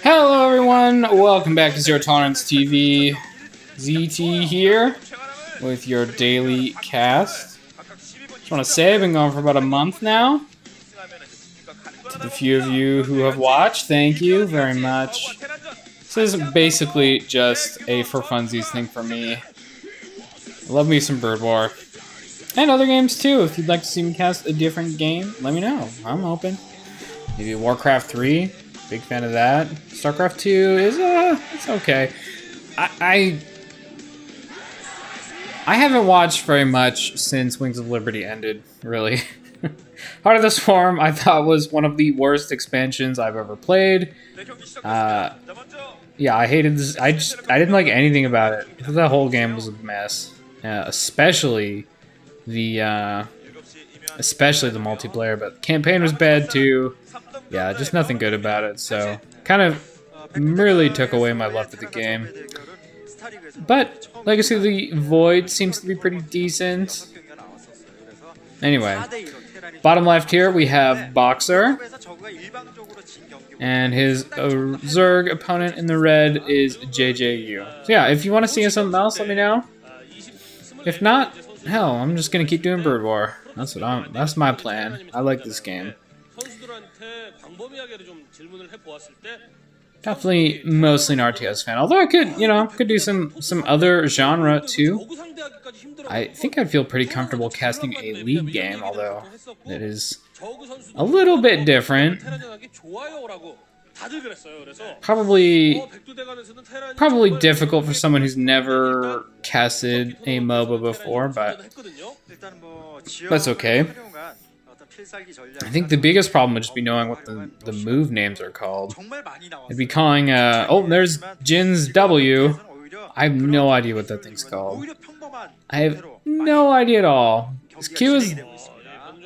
Hello everyone, welcome back to Zero Tolerance TV. ZT here with your daily cast. Just want to say I've been going for about a month now. To the few of you who have watched, thank you very much. This is basically just a for funsies thing for me. I love me some Bird War. And other games too. If you'd like to see me cast a different game, let me know. I'm open. Maybe Warcraft 3. Big fan of that. StarCraft 2 is it's okay. I haven't watched very much since Wings of Liberty ended, really. Heart of the Swarm I thought was one of the worst expansions I've ever played. Yeah, I hated this. I didn't like anything about it. The whole game was a mess. Especially the multiplayer, but the campaign was bad too. Yeah, just nothing good about it, so kind of really took away my love for the game. But Legacy of the Void seems to be pretty decent. Anyway, bottom left here we have Boxer, and his Zerg opponent in the red is JJU. So yeah, if you want to see something else, let me know. If not, hell, I'm just gonna keep doing Bird War. That's my plan. I like this game. Definitely mostly an RTS fan. Although I could do some other genre too. I think I'd feel pretty comfortable casting a League game, although it is a little bit different. Probably difficult for someone who's never casted a MOBA before, but that's okay. I think the biggest problem would just be knowing what the move names are called. It'd be calling, oh, there's Jin's W. I have no idea what that thing's called. I have no idea at all. His Q is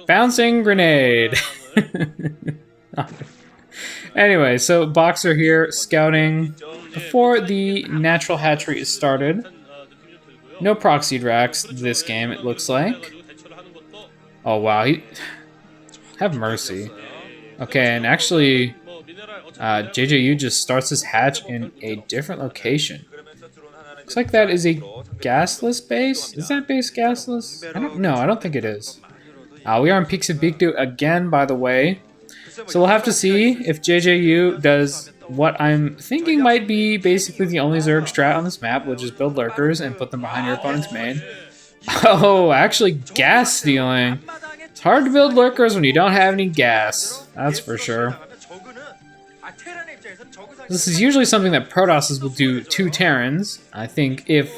Bouncing Grenade. Anyway, so Boxer here, scouting before the natural hatchery is started. No proxy racks this game, it looks like. Oh, wow. Have mercy. Okay, and actually, JJU just starts his hatch in a different location. Looks like that is a gasless base. Is that base gasless? I don't think it is. We are in Pixabikdu again, by the way. So we'll have to see if JJU does what I'm thinking might be basically the only Zerg strat on this map, which is build lurkers and put them behind your opponent's main. Oh, actually gas stealing. It's hard to build lurkers when you don't have any gas. That's for sure. This is usually something that Protosses will do to Terrans. I think if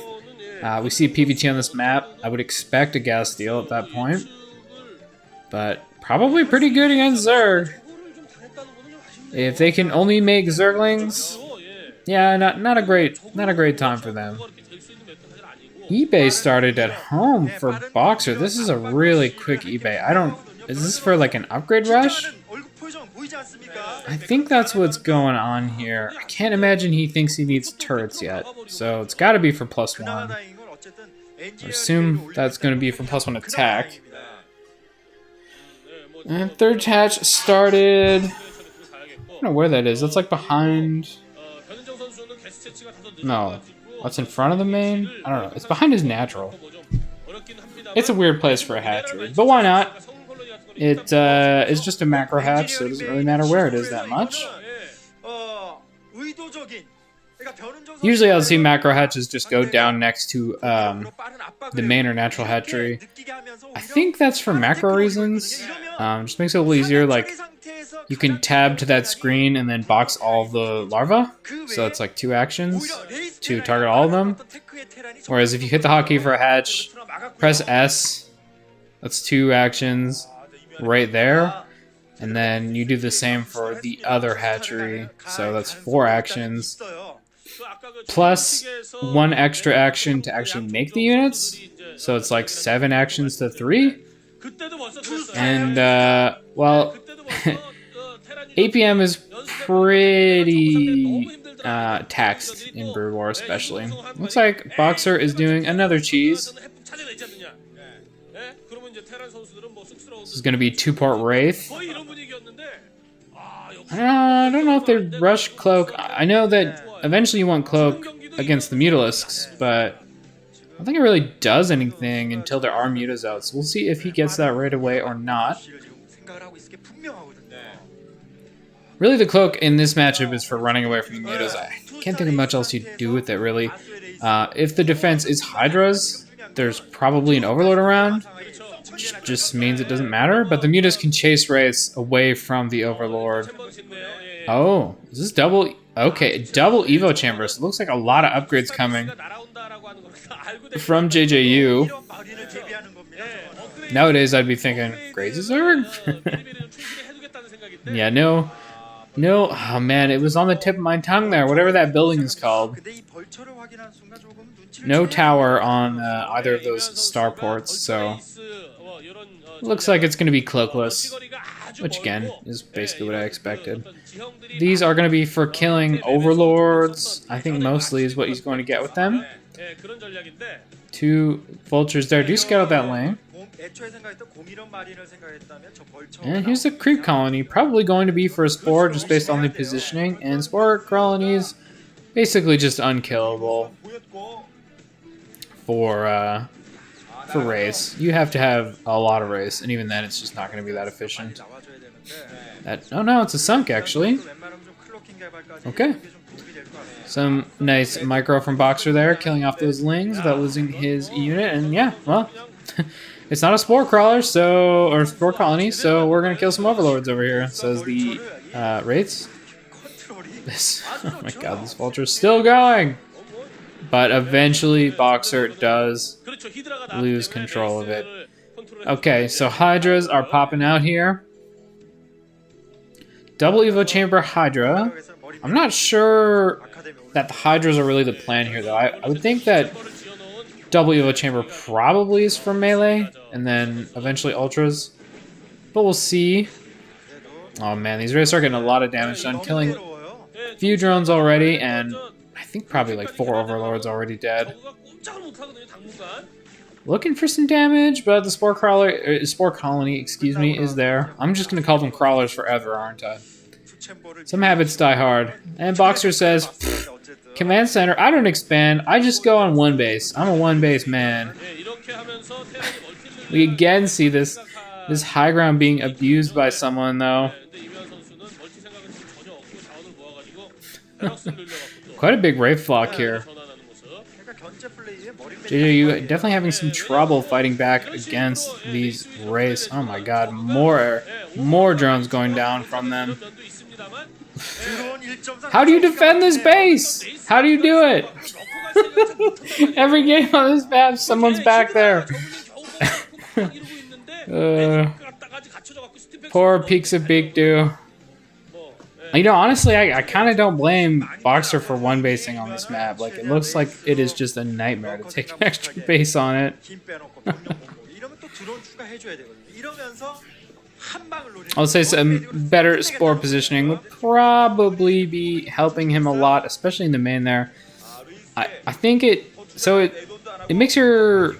we see a PvT on this map, I would expect a gas steal at that point. But probably pretty good against Zerg. If they can only make Zerglings, yeah, not a great time for them. eBay started at home for Boxer. This is a really quick eBay. Is this for like an upgrade rush? I think that's what's going on here. I can't imagine he thinks he needs turrets yet. So it's got to be for +1. I assume that's going to be for +1 attack. And third hatch started. I don't know where that is. That's like behind. No. What's in front of the main? I don't know. It's behind his natural. It's a weird place for a hatchery, but why not? It is just a macro hatch, so it doesn't really matter where it is that much. Usually I'll see macro hatches just go down next to the main or natural hatchery. I think that's for macro reasons. Just makes it a little easier. Like, you can tab to that screen and then box all the larvae. So it's like 2 actions to target all of them. Whereas if you hit the hotkey for a hatch, press S, that's 2 actions right there. And then you do the same for the other hatchery. So that's 4 actions. Plus 1 extra action to actually make the units. So it's like 7 actions to 3. And, well, APM is pretty taxed in Bird War especially. Looks like Boxer is doing another cheese. This is going to be 2-part Wraith. I don't know if they rush Cloak. I know that eventually you want Cloak against the Mutalisks, but I don't think it really does anything until there are Mutas out. So we'll see if he gets that right away or not. Really, the Cloak in this matchup is for running away from the Mutas. I can't think of much else you do with it, really. If the defense is Hydras, there's probably an Overlord around. Which just means it doesn't matter. But the Mutas can chase Wraiths away from the Overlord. Oh, is this double? Okay, double Evo Chamber. So it looks like a lot of upgrades coming from JJU. Nowadays, I'd be thinking, Grazes Zerg? Yeah, no. Oh man, it was on the tip of my tongue there, whatever that building is called. No tower on either of those starports, so looks like it's going to be cloakless, which again is basically what I expected. These are going to be for killing overlords, I think mostly is what he's going to get with them. 2 vultures there. Do scout out that lane. And here's the creep colony, probably going to be for a spore just based on the positioning, and spore colonies basically just unkillable for Wraiths. You have to have a lot of Wraiths, and even then it's just not going to be that efficient. Oh no, it's a sunk actually. Okay. Some nice micro from Boxer there, killing off those lings without losing his unit, and yeah, well, it's not a spore crawler, or spore colony, so we're gonna kill some overlords over here, says the Wraiths. Oh my god, this vulture's still going! But eventually Boxer does lose control of it. Okay, so Hydras are popping out here. Double Evo Chamber Hydra. I'm not sure that the Hydras are really the plan here, though. I would think that double Evo Chamber probably is for melee, and then eventually Ultras. But we'll see. Oh man, these Wraiths are getting a lot of damage done, killing a few drones already, and I think probably like 4 Overlords already dead. Looking for some damage, but the spore colony, excuse me, is there. I'm just gonna call them crawlers forever, aren't I? Some habits die hard. And Boxer says, Command Center, I don't expand, I just go on 1 base. I'm a 1 base man. We again see this high ground being abused by someone, though. Quite a big Wraith flock here. JJU definitely having some trouble fighting back against these Wraiths. Oh my god, more drones going down from them. How do you defend this base? How do you do it? Every game on this map, someone's back there. Poor Pixabigdu. You know, honestly, I kind of don't blame Boxer for 1 basing on this map. Like, it looks like it is just a nightmare to take an extra base on it. I'll say some better spore positioning would probably be helping him a lot, especially in the main there. I think it makes your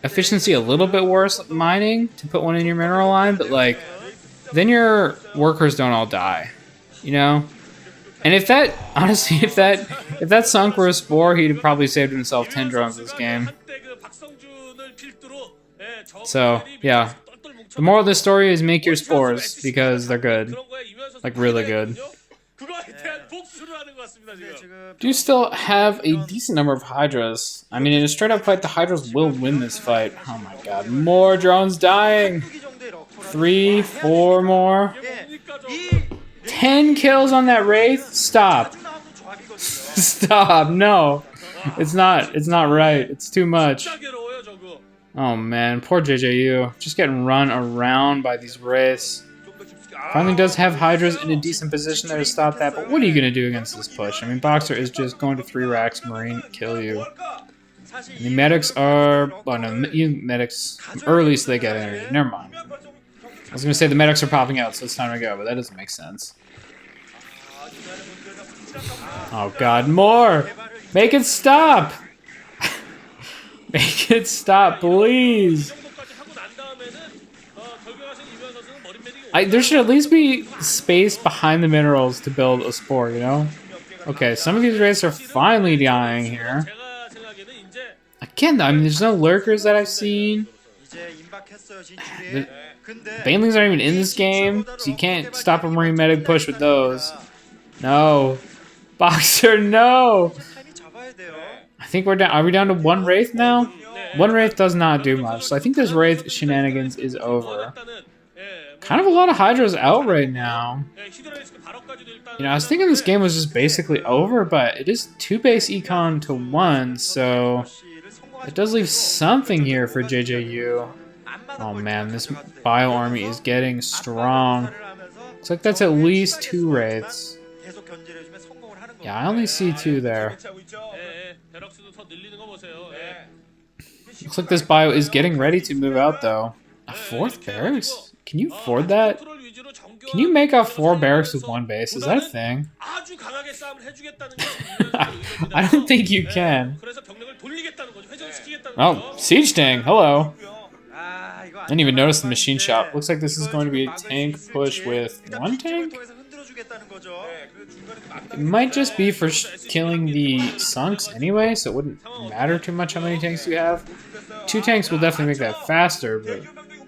efficiency a little bit worse mining to put 1 in your mineral line, but like then your workers don't all die, you know. And if that sunk were a spore, he'd have probably saved himself 10 drones this game. So yeah. The moral of this story is make your spores, because they're good. Like, really good. Do you still have a decent number of Hydras? I mean, in a straight-up fight, the Hydras will win this fight. Oh my god, more drones dying! 3, 4 more. 10 kills on that Wraith? Stop. Stop, no. It's not right. It's too much. Oh man, poor JJU. Just getting run around by these Wraiths. Finally does have Hydras in a decent position there to stop that, but what are you going to do against this push? I mean, Boxer is just going to 3 racks, Marine, kill you. And the medics are... Oh no, medics... Early so they get energy. Never mind. I was going to say the medics are popping out, so it's time to go, but that doesn't make sense. Oh god, more! Make it stop! Make it stop, please! There should at least be space behind the minerals to build a spore, you know? Okay, some of these Wraiths are finally dying here. Again, I mean, there's no lurkers that I've seen. The Banelings aren't even in this game, so you can't stop a Marine Medic push with those. No. Boxer, no! I think we're down. Are we down to one Wraith now? One Wraith does not do much, so I think this Wraith shenanigans is over. Kind of a lot of Hydras out right now. You know, I was thinking this game was just basically over, but it is 2 base econ to 1, so it does leave something here for JJU. Oh man, this bio army is getting strong. Looks like that's at least 2 Wraiths. Yeah, I only see 2 there. Looks like this bio is getting ready to move out though. A 4th barracks? Can you afford that? Can you make up 4 barracks with 1 base? Is that a thing? I don't think you can. Oh, Siege Tank, hello. I didn't even notice the machine shop. Looks like this is going to be a tank push with 1 tank? It might just be for killing the sunks anyway, so it wouldn't matter too much how many tanks you have. 2 tanks will definitely make that faster, but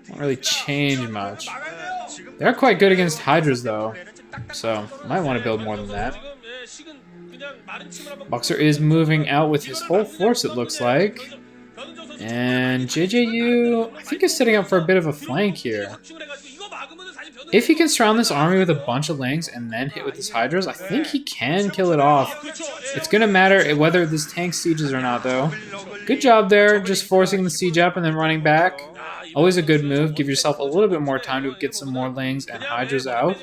won't really change much. They're quite good against Hydras though, so might want to build more than that. Boxer is moving out with his whole force, it looks like. And JJU, I think, is setting up for a bit of a flank here. If he can surround this army with a bunch of Lings and then hit with his Hydras, I think he can kill it off. It's going to matter whether this tank sieges or not, though. Good job there, just forcing the siege up and then running back. Always a good move. Give yourself a little bit more time to get some more Lings and Hydras out.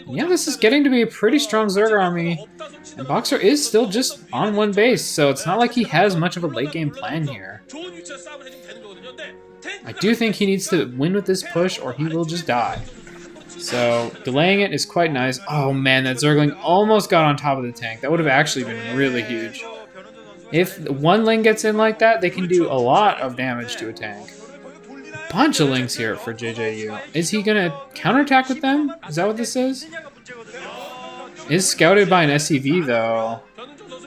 Yeah, this is getting to be a pretty strong Zerg army. And Boxer is still just on 1 base, so it's not like he has much of a late game plan here. I do think he needs to win with this push or he will just die. So delaying it is quite nice. Oh man, that Zergling almost got on top of the tank. That would have actually been really huge. If 1 Ling gets in like that, they can do a lot of damage to a tank. Bunch of Lings here for JJU. Is he gonna counterattack with them? Is that what this is? Is scouted by an SCV though.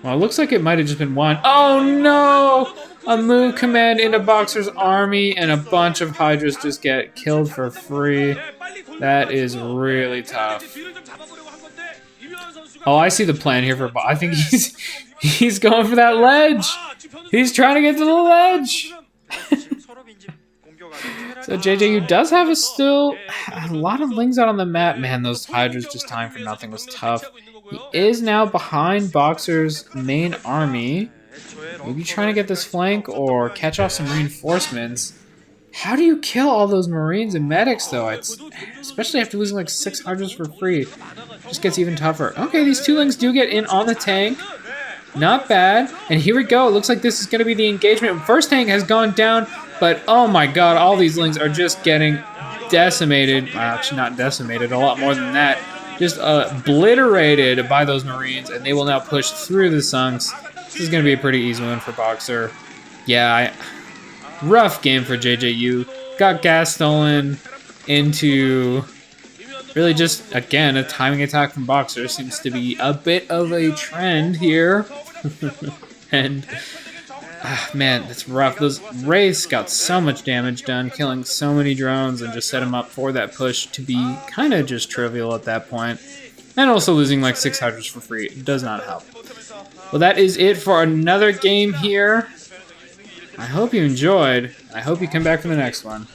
Well, it looks like it might have just been 1. Oh no! A move command into Boxer's army and a bunch of Hydras just get killed for free. That is really tough. Oh, I see the plan here for I think he's going for that ledge. He's trying to get to the ledge. So JJU does have a lot of Lings out on the map. Man, those Hydras just time for nothing was tough. He is now behind Boxer's main army. Maybe trying to get this flank or catch off some reinforcements. How do you kill all those Marines and medics though? Especially after losing like 6 Hydras for free. It just gets even tougher. Okay, these 2 Lings do get in on the tank. Not bad. And here we go. It looks like this is going to be the engagement. First tank has gone down, but oh my god, all these Lings are just getting decimated. Actually, not decimated, a lot more than that. Just obliterated by those Marines, and they will now push through the sunks. This is going to be a pretty easy win for Boxer. Yeah, rough game for JJU. Got gas stolen into really just, again, a timing attack from Boxer. Seems to be a bit of a trend here. And, man, that's rough. Those Wraiths got so much damage done, killing so many drones, and just set them up for that push to be kind of just trivial at that point. And also losing like 6 Hydras for free does not help. Well, that is it for another game here. I hope you enjoyed. I hope you come back for the next one.